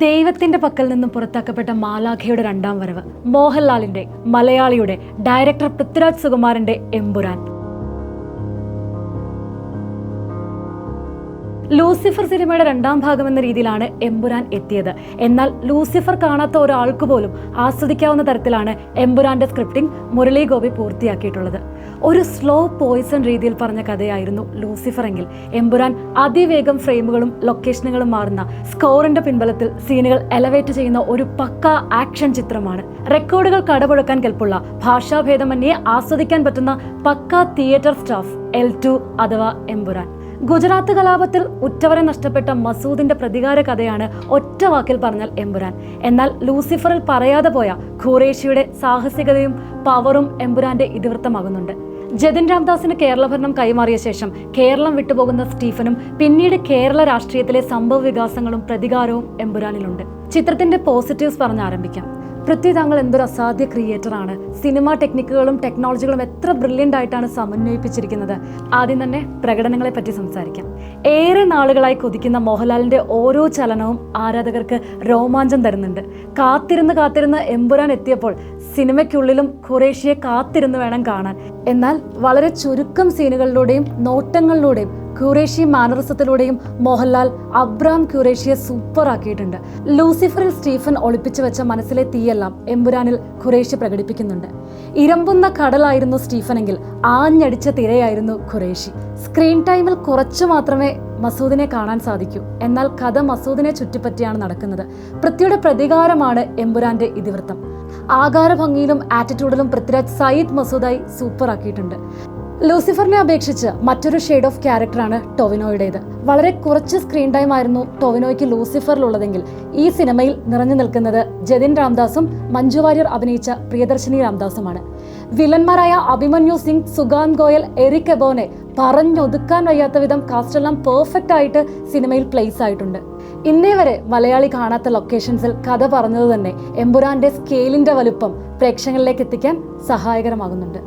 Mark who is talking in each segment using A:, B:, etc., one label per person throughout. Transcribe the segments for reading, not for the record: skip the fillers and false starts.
A: ദൈവത്തിന്റെ പക്കൽ നിന്നും പുറത്താക്കപ്പെട്ട മാലാഖയുടെ രണ്ടാം വരവ്, മോഹൻലാലിന്റെ, മലയാളിയുടെ, ഡയറക്ടർ പൃഥ്വിരാജ് സുകുമാരന്റെ എമ്പുരാൻ. ലൂസിഫർ സിനിമയുടെ രണ്ടാം ഭാഗം എന്ന രീതിയിലാണ് എമ്പുരാൻ എത്തിയത്. എന്നാൽ ലൂസിഫർ കാണാത്ത ഒരാൾക്ക് പോലും ആസ്വദിക്കാവുന്ന തരത്തിലാണ് എമ്പുരാന്റെ സ്ക്രിപ്റ്റിംഗ് മുരളി ഗോപി പൂർത്തിയാക്കിയിട്ടുള്ളത്. ഒരു സ്ലോ പോയിസൺ രീതിയിൽ പറഞ്ഞ കഥയായിരുന്നു ലൂസിഫർ എങ്കിൽ എമ്പുരാൻ അതിവേഗം ഫ്രെയിമുകളും ലൊക്കേഷനുകളും മാറുന്ന സ്കോറിന്റെ പിൻബലത്തിൽ സീനുകൾ എലവേറ്റ് ചെയ്യുന്ന ഒരു പക്ക ആക്ഷൻ ചിത്രമാണ്. റെക്കോർഡുകൾ കടപുഴക്കാൻ കെൽപ്പുള്ള, ഭാഷാഭേദമന്യേ ആസ്വദിക്കാൻ പറ്റുന്ന പക്ക തിയേറ്റർ സ്റ്റാഫ് L2 അഥവാ എമ്പുരാൻ. ഗുജറാത്ത് കലാപത്തിൽ ഉറ്റവരെ നഷ്ടപ്പെട്ട മസൂദിന്റെ പ്രതികാര കഥയാണ് ഒറ്റ വാക്കിൽ പറഞ്ഞാൽ എമ്പുരാൻ. എന്നാൽ ലൂസിഫറിൽ പറയാതെ പോയ ഖുറേഷിയുടെ സാഹസികതയും പവറും എമ്പുരാന്റെ ഇതിവൃത്തമാകുന്നുണ്ട്. ജതിൻ രാംദാസിന് കേരള ഭരണം കൈമാറിയ ശേഷം കേരളം വിട്ടുപോകുന്ന സ്റ്റീഫനും പിന്നീട് കേരള രാഷ്ട്രീയത്തിലെ സംഭവ വികാസങ്ങളും പ്രതികാരവും എമ്പുരാനിലുണ്ട്. ചിത്രത്തിന്റെ പോസിറ്റീവ്സ് പറഞ്ഞ് ആരംഭിക്കാം. പൃഥ്വി, താങ്കൾ എന്തൊരു അസാധ്യ ക്രിയേറ്ററാണ്. സിനിമാ ടെക്നിക്കുകളും ടെക്നോളജികളും എത്ര ബ്രില്യൻ്റ് ആയിട്ടാണ് സമന്വയിപ്പിച്ചിരിക്കുന്നത്. ആദ്യം തന്നെ പ്രകടനങ്ങളെ പറ്റി സംസാരിക്കാം. ഏറെ നാളുകളായി കൊതിക്കുന്ന മോഹൻലാലിന്റെ ഓരോ ചലനവും ആരാധകർക്ക് രോമാഞ്ചം തരുന്നുണ്ട്. കാത്തിരുന്ന് എമ്പുരാൻ എത്തിയപ്പോൾ സിനിമയ്ക്കുള്ളിലും ഖുറേഷിയെ കാത്തിരുന്ന് വേണം കാണാൻ. എന്നാൽ വളരെ ചുരുക്കം സീനുകളിലൂടെയും നോട്ടങ്ങളിലൂടെയും ഖുറേഷി മാനറിസത്തിലൂടെയും മോഹൻലാൽ അബ്രാം ഖുറേഷിയെ സൂപ്പർ ആക്കിയിട്ടുണ്ട്. ലൂസിഫറിൽ സ്റ്റീഫൻ ഒളിപ്പിച്ചു വെച്ച മനസ്സിലെ തീയെല്ലാം എമ്പുരാനിൽ ഖുറേഷി പ്രകടിപ്പിക്കുന്നുണ്ട്. ഇരമ്പുന്ന കടലായിരുന്നു സ്റ്റീഫനെങ്കിൽ ആഞ്ഞടിച്ച തിരയായിരുന്നു ഖുറേഷി. സ്ക്രീൻ ടൈമിൽ കുറച്ചു മാത്രമേ മസൂദിനെ കാണാൻ സാധിക്കൂ. എന്നാൽ കഥ മസൂദിനെ ചുറ്റിപ്പറ്റിയാണ് നടക്കുന്നത്. പൃഥ്വിയുടെ പ്രതികാരമാണ് എമ്പുരാന്റെ ഇതിവൃത്തം. ആകാരഭംഗിയിലും ആറ്റിറ്റ്യൂഡിലും പൃഥ്വിരാജ് സയ്യിദ് മസൂദായി സൂപ്പർ ആക്കിയിട്ടുണ്ട്. ലൂസിഫറിനെ അപേക്ഷിച്ച് മറ്റൊരു ഷെയ്ഡ് ഓഫ് ക്യാരക്ടറാണ് ടൊവിനോയുടേത്. വളരെ കുറച്ച് സ്ക്രീൻ ടൈം ആയിരുന്നു ടൊവിനോയ്ക്ക് ലൂസിഫറിലുള്ളതെങ്കിൽ ഈ സിനിമയിൽ നിറഞ്ഞു നിൽക്കുന്നത് ജതിൻ രാംദാസും മഞ്ജു വാര്യർ അഭിനയിച്ച പ്രിയദർശിനി രാംദാസുമാണ്. വില്ലന്മാരായ അഭിമന്യു സിംഗ്, സുഗാന്ത് ഗോയൽ, എറിക് എബോനെ പറഞ്ഞൊതുക്കാൻ വയ്യാത്ത വിധം കാസ്റ്റെല്ലാം പെർഫെക്റ്റ് ആയിട്ട് സിനിമയിൽ പ്ലേസ് ആയിട്ടുണ്ട്. ഇന്നേ വരെ മലയാളി കാണാത്ത ലൊക്കേഷൻസിൽ കഥ പറഞ്ഞത് തന്നെ എമ്പുരാന്റെ സ്കെയിലിന്റെ വലുപ്പം പ്രേക്ഷകരിലേക്ക് എത്തിക്കാൻ സഹായകരമാകുന്നുണ്ട്.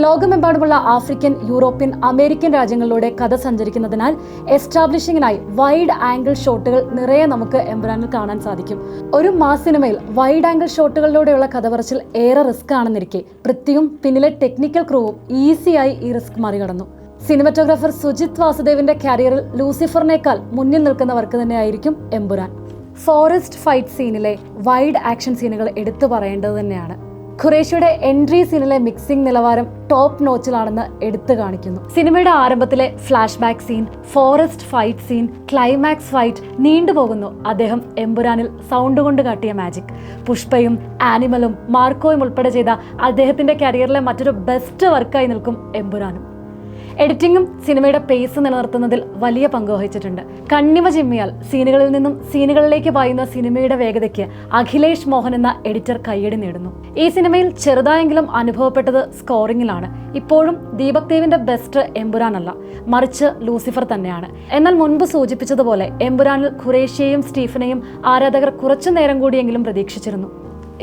A: ലോകമെമ്പാടുമുള്ള ആഫ്രിക്കൻ, യൂറോപ്യൻ, അമേരിക്കൻ രാജ്യങ്ങളിലൂടെ കഥ സഞ്ചരിക്കുന്നതിനാൽ എസ്റ്റാബ്ലിഷിങ്ങിനായി വൈഡ് ആംഗിൾ ഷോട്ടുകൾ നിറയെ നമുക്ക് എമ്പുരാനിൽ കാണാൻ സാധിക്കും. ഒരു മാസ് സിനിമയിൽ വൈഡ് ആംഗിൾ ഷോട്ടുകളിലൂടെയുള്ള കഥ പറച്ചിൽ ഏറെ റിസ്ക് ആണെന്നിരിക്കെ പൃഥ്വിയും പിന്നിലെ ടെക്നിക്കൽ ക്രൂവും ഈസിയായി ഈ റിസ്ക് മറികടന്നു. സിനിമറ്റോഗ്രാഫർ സുജിത് വാസുദേവിന്റെ കരിയറിൽ ലൂസിഫറിനേക്കാൾ മുന്നിൽ നിൽക്കുന്നവർക്ക് തന്നെയായിരിക്കും എമ്പുരാൻ. ഫോറസ്റ്റ് ഫൈറ്റ് സീനിലെ വൈഡ് ആക്ഷൻ സീനുകൾ എടുത്തു പറയേണ്ടത് തന്നെയാണ്. ഖുറേഷിയുടെ എൻട്രി സീനിലെ മിക്സിംഗ് നിലവാരം ടോപ്പ് നോച്ചിലാണെന്ന് എടുത്തു കാണിക്കുന്നു. സിനിമയുടെ ആരംഭത്തിലെ flashback scene, forest fight scene, climax fight നീണ്ടുപോകുന്നു. അദ്ദേഹം എമ്പുരാനിൽ സൗണ്ട് കൊണ്ട് കാട്ടിയ മാജിക്. പുഷ്പയും ആനിമലും മാർക്കോയും ഉൾപ്പെടെ ചെയ്ത അദ്ദേഹത്തിന്റെ കരിയറിലെ മറ്റൊരു ബെസ്റ്റ് വർക്കായി നിൽക്കും എമ്പുരാനും. എഡിറ്റിംഗും സിനിമയുടെ പേസ് നിലനിർത്തുന്നതിൽ വലിയ പങ്ക് വഹിച്ചിട്ടുണ്ട്. കണ്ണിമ ചിമ്മിയാൽ സീനുകളിൽ നിന്നും സീനുകളിലേക്ക് പായുന്ന സിനിമയുടെ വേഗതയ്ക്ക് അഖിലേഷ് മോഹൻ എന്ന എഡിറ്റർ കയ്യടി നേടുന്നു. ഈ സിനിമയിൽ ചെറുതായെങ്കിലും അനുഭവപ്പെട്ടത് സ്കോറിങ്ങിലാണ്. ഇപ്പോഴും ദീപക് ദേവിന്റെ ബെസ്റ്റ് എമ്പുരാനല്ല, മറിച്ച് ലൂസിഫർ തന്നെയാണ്. എന്നാൽ മുൻപ് സൂചിപ്പിച്ചതുപോലെ എമ്പുരാനിൽ ഖുറേഷിയെയും സ്റ്റീഫനെയും ആരാധകർ കുറച്ചു നേരം കൂടിയെങ്കിലും പ്രതീക്ഷിച്ചിരുന്നു.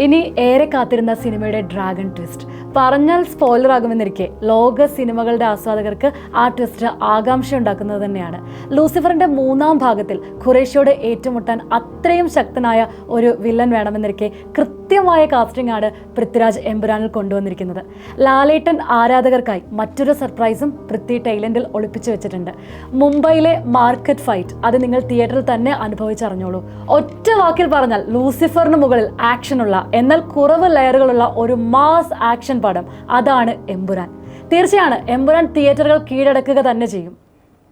A: ഇനി ഏറെ കാത്തിരുന്ന സിനിമയുടെ ഡ്രാഗൺ ട്വിസ്റ്റ്. പറഞ്ഞാൽ സ്പോയിലർ ആകുമെന്നിരിക്കെ ലോക സിനിമകളുടെ ആസ്വാദകർക്ക് ആ ട്വിസ്റ്റ് ആകാംക്ഷ ഉണ്ടാക്കുന്നത് തന്നെയാണ്. ലൂസിഫറിന്റെ മൂന്നാം ഭാഗത്തിൽ ഖുറേഷിയോട് ഏറ്റുമുട്ടാൻ അത്രയും ശക്തനായ ഒരു വില്ലൻ വേണമെന്നിരിക്കെ കൃത്യമായ കാസ്റ്റിംഗ് ആണ് പൃഥ്വിരാജ് എമ്പുരാനിൽ കൊണ്ടുവന്നിരിക്കുന്നത്. ലാലേട്ടൻ ആരാധകർക്കായി മറ്റൊരു സർപ്രൈസും പൃഥ്വി ടൈലൻഡിൽ ഒളിപ്പിച്ചു വെച്ചിട്ടുണ്ട്. മുംബൈയിലെ മാർക്കറ്റ് ഫൈറ്റ്, അത് നിങ്ങൾ തിയേറ്ററിൽ തന്നെ അനുഭവിച്ചറിഞ്ഞോളൂ. ഒറ്റ വാക്കിൽ പറഞ്ഞാൽ ലൂസിഫറിന് മുകളിൽ ആക്ഷനുള്ള, എന്നാൽ കുറവ് ലെയറുകളുള്ള ഒരു മാസ് ആക്ഷൻ പടം, അതാണ് എമ്പുരാൻ. തീർച്ചയാണ് എമ്പുരാൻ തിയേറ്ററുകൾ കീഴടക്കുക തന്നെ ചെയ്യും.